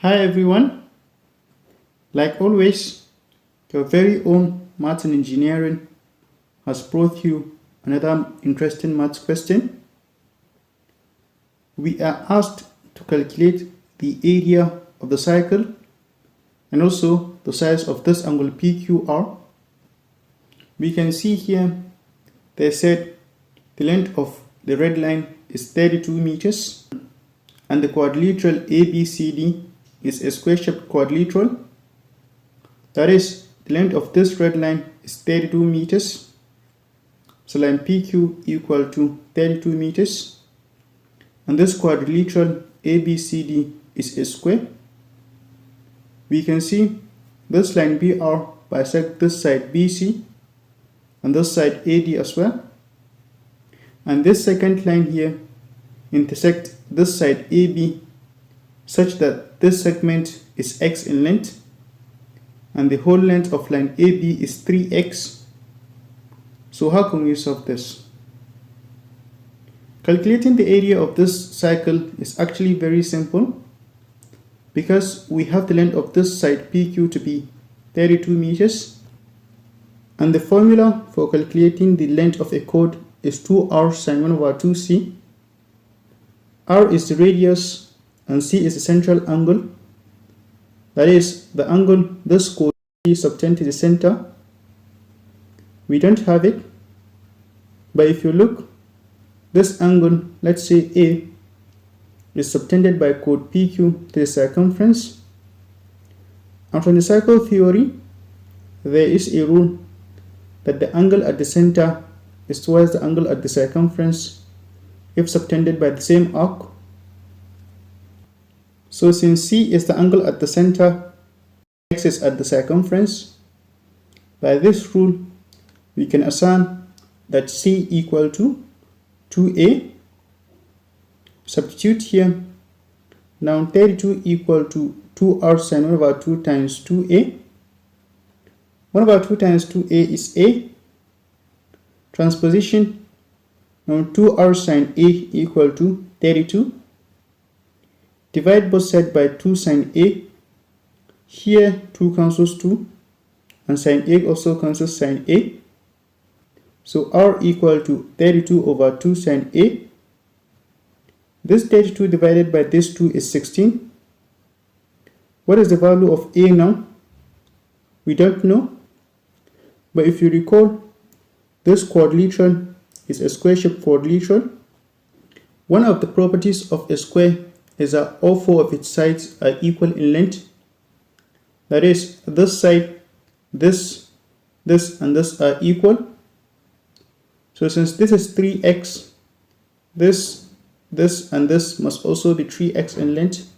Hi everyone, like always, your very own Maths and Engineering has brought you another interesting maths question. We are asked to calculate the area of the cycle and also the size of this angle PQR. We can see here they said the length of the red line is 32 meters and the quadrilateral ABCD is a square-shaped quadrilateral. That is, the length of this red line is 32 meters. So line PQ equal to 32 meters. And this quadrilateral ABCD is a square. We can see this line BR bisects this side BC and this side AD as well. And this second line here intersects this side AB such that this segment is x in length and the whole length of line AB is 3x. So how can we solve this? Calculating the area of this cycle is actually very simple because we have the length of this side PQ to be 32 meters and the formula for calculating the length of a chord is 2r sine 1 over 2c. R is the radius and C is the central angle. That is the angle this chord is subtend to the center. We don't have it, but if you look, this angle, let's say A, is subtended by chord PQ to the circumference. And from the cycle theory, there is a rule that the angle at the center is twice the angle at the circumference if subtended by the same arc. So since C is the angle at the center, X is at the circumference, by this rule we can assign that C equal to 2A. Substitute here. Now 32 equal to 2r sine 1 over 2 times 2A. 1 over 2 times 2A is A. Transposition. Now 2r sine A equal to 32. Divide both sides by 2 sine A. Here 2 cancels 2 and sine A also cancels sine A. So R equal to 32 over 2 sine A. This 32 divided by this 2 is 16. What is the value of A now? We don't know. But if you recall, this quadrilateral is a square-shaped quadrilateral. One of the properties of a square is that all four of its sides are equal in length. That is, this side, this, and this are equal. So since this is 3x, this, and this must also be 3x in length.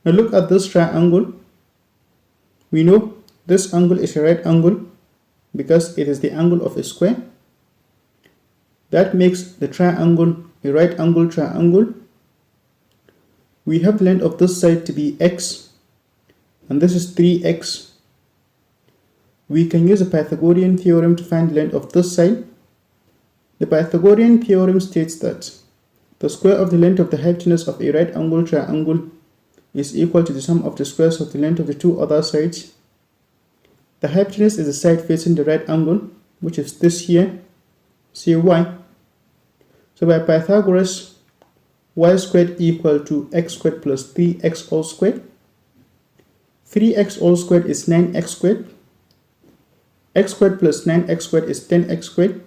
Now look at this triangle. We know this angle is a right angle because it is the angle of a square. That makes the triangle a right angle triangle. We have the length of this side to be x, and this is 3x. We can use the Pythagorean theorem to find the length of this side. The Pythagorean theorem states that the square of the length of the hypotenuse of a right angle triangle is equal to the sum of the squares of the length of the two other sides. The hypotenuse is the side facing the right angle, which is this here, say y. So by Pythagoras, y squared equal to x squared plus 3x all squared. 3x all squared is 9x squared. X squared plus 9x squared is 10x squared.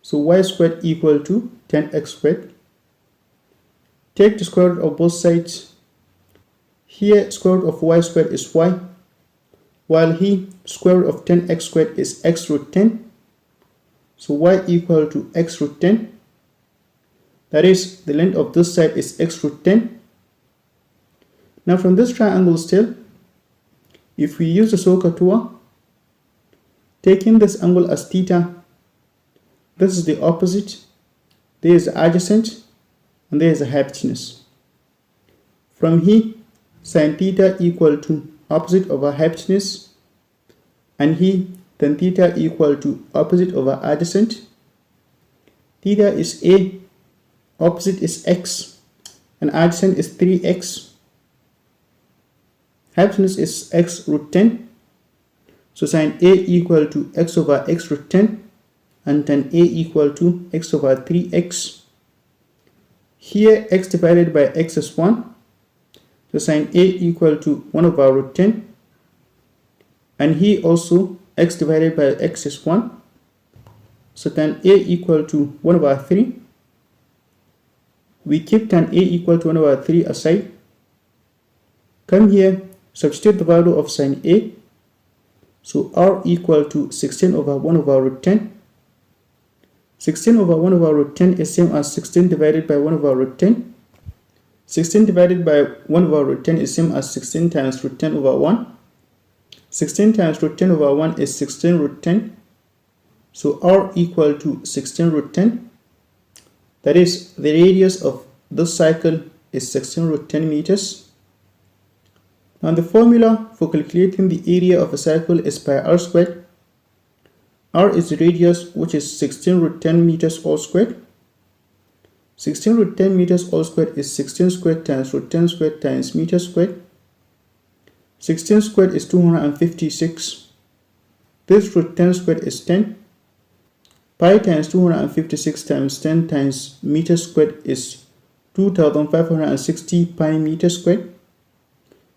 So y squared equal to 10x squared. Take the square root of both sides. Here square root of y squared is y, while here square root of 10x squared is x root 10. So y equal to x root 10. That is, the length of this side is x root 10. Now from this triangle still, if we use the SOHCAHTOA, taking this angle as theta, this is the opposite, there is the adjacent, and there is the hypotenuse. From here, sine theta equal to opposite over hypotenuse, and here tan theta equal to opposite over adjacent. Theta is A, opposite is x, and adjacent is 3x. Hypotenuse is x root 10. So sin A equal to x over x root 10 and tan A equal to x over 3x. Here x divided by x is 1. So sin A equal to 1 over root 10. And here also x divided by x is 1. So tan A equal to 1 over 3. We keep tan A equal to 1 over 3 aside. Come here, substitute the value of sin A. So r equal to 16 over 1 over root 10. 16 over 1 over root 10 is same as 16 divided by 1 over root 10. 16 divided by 1 over root 10 is same as 16 times root 10 over 1. 16 times root 10 over 1 is 16 root 10. So r equal to 16 root 10. That is, the radius of this cycle is 16 root 10 meters. Now the formula for calculating the area of a cycle is pi r squared. R is the radius, which is 16 root 10 meters all squared. 16 root 10 meters all squared is 16 squared times root 10 squared times meter squared. 16 squared is 256. This root 10 squared is 10. Pi times 256 times 10 times meter squared is 2560 pi meter squared.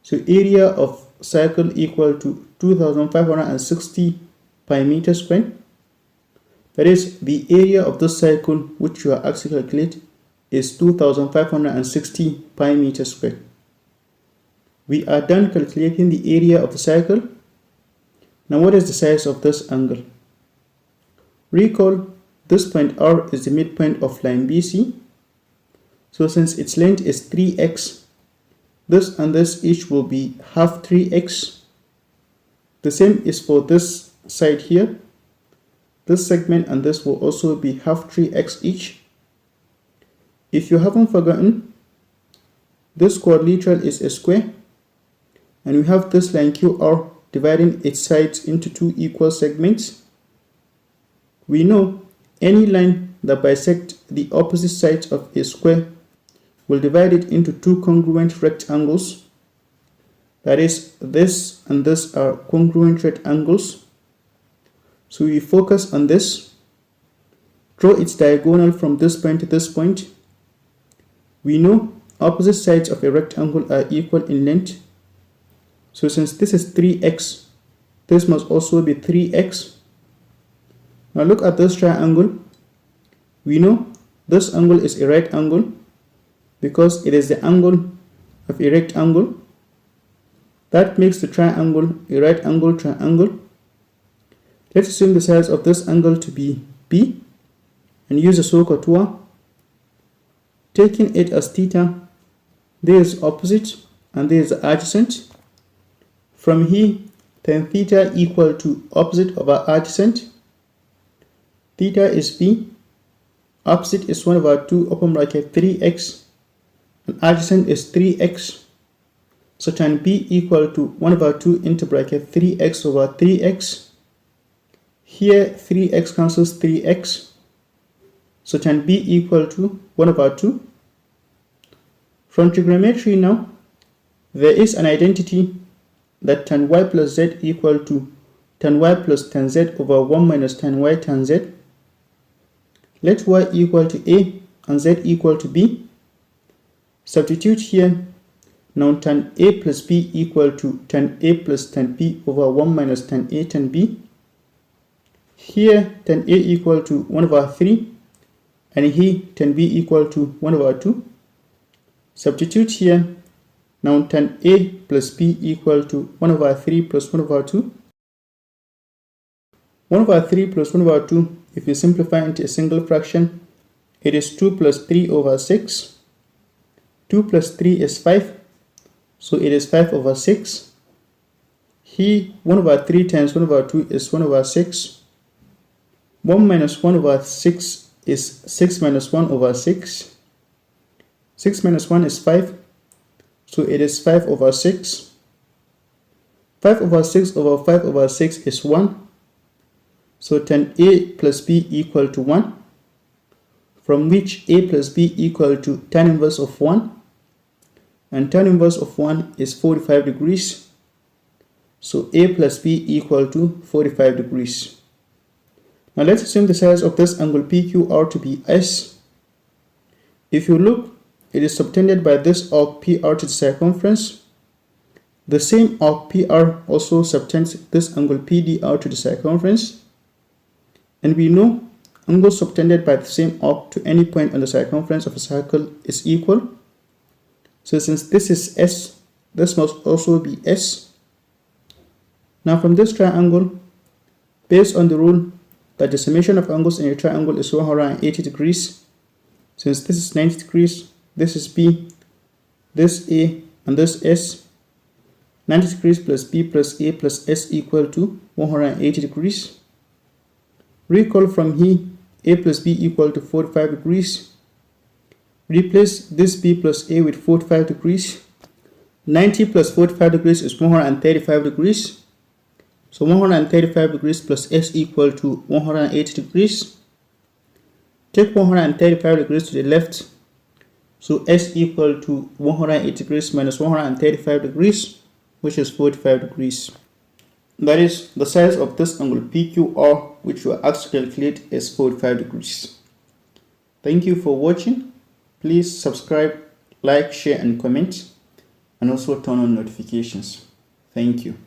So area of cycle equal to 2560 pi meter squared. That is, the area of this cycle which you are asked to calculate is 2560 pi meter squared. We are done calculating the area of the cycle. Now what is the size of this angle? Recall, this point R is the midpoint of line BC. So since its length is 3x, this and this each will be half 3x. The same is for this side here. This segment and this will also be half 3x each. If you haven't forgotten, this quadrilateral is a square, and we have this line QR dividing its sides into two equal segments. We know any line that bisects the opposite sides of a square will divide it into two congruent rectangles. That is, this and this are congruent rectangles. So we focus on this. Draw its diagonal from this point to this point. We know opposite sides of a rectangle are equal in length. So since this is 3x, this must also be 3x. Now look at this triangle. We know this angle is a right angle because it is the angle of a rectangle. That makes the triangle a right angle triangle. Let's assume the size of this angle to be b and use a SOHCAHTOA. Taking it as theta, there is opposite and there is adjacent. From here, tan theta equal to opposite over adjacent. Theta is b, opposite is 1 over 2 open bracket 3x, and adjacent is 3x. So tan b equal to 1 over 2 into bracket 3x over 3x. Here 3x cancels 3x. So tan b equal to 1 over 2. From trigonometry now, there is an identity that tan y plus z equal to tan y plus tan z over 1 minus tan y tan z. Let y equal to a and z equal to b. Substitute here. Now tan a plus b equal to tan a plus tan b over 1 minus tan a tan b. Here tan a equal to 1 over 3 and here tan b equal to 1 over 2. Substitute here. Now tan a plus b equal to 1 over 3 plus 1 over 2. 1 over 3 plus 1 over 2, if you simplify into a single fraction, it is 2 plus 3 over 6. 2 plus 3 is 5, so it is 5 over 6. Here 1 over 3 times 1 over 2 is 1 over 6. 1 minus 1 over 6 is 6 minus 1 over 6. 6 minus 1 is 5, so it is 5 over 6. 5 over 6 over 5 over 6 is 1. So tan a plus b equal to 1, from which a plus b equal to tan inverse of 1. and tan inverse of 1 is 45 degrees. So A plus B equal to 45 degrees. Now let's assume the size of this angle PQR to be S. If you look, it is subtended by this arc PR to the circumference. The same arc PR also subtends this angle PDR to the circumference. And we know angles subtended by the same arc to any point on the circumference of a circle is equal. So since this is S, this must also be S. Now from this triangle, based on the rule that the summation of angles in a triangle is 180 degrees, since this is 90 degrees, this is B, this A, and this S, 90 degrees plus B plus A plus S equal to 180 degrees. Recall from here, A plus B equal to 45 degrees. Replace this B plus A with 45 degrees. 90 plus 45 degrees is 135 degrees. So 135 degrees plus S equal to 180 degrees. Take 135 degrees to the left. So S equal to 180 degrees minus 135 degrees, which is 45 degrees. That is, the size of this angle PQR, which you are asked to calculate, is 45 degrees. Thank you for watching. Please subscribe, like, share, and comment, and also turn on notifications. Thank you.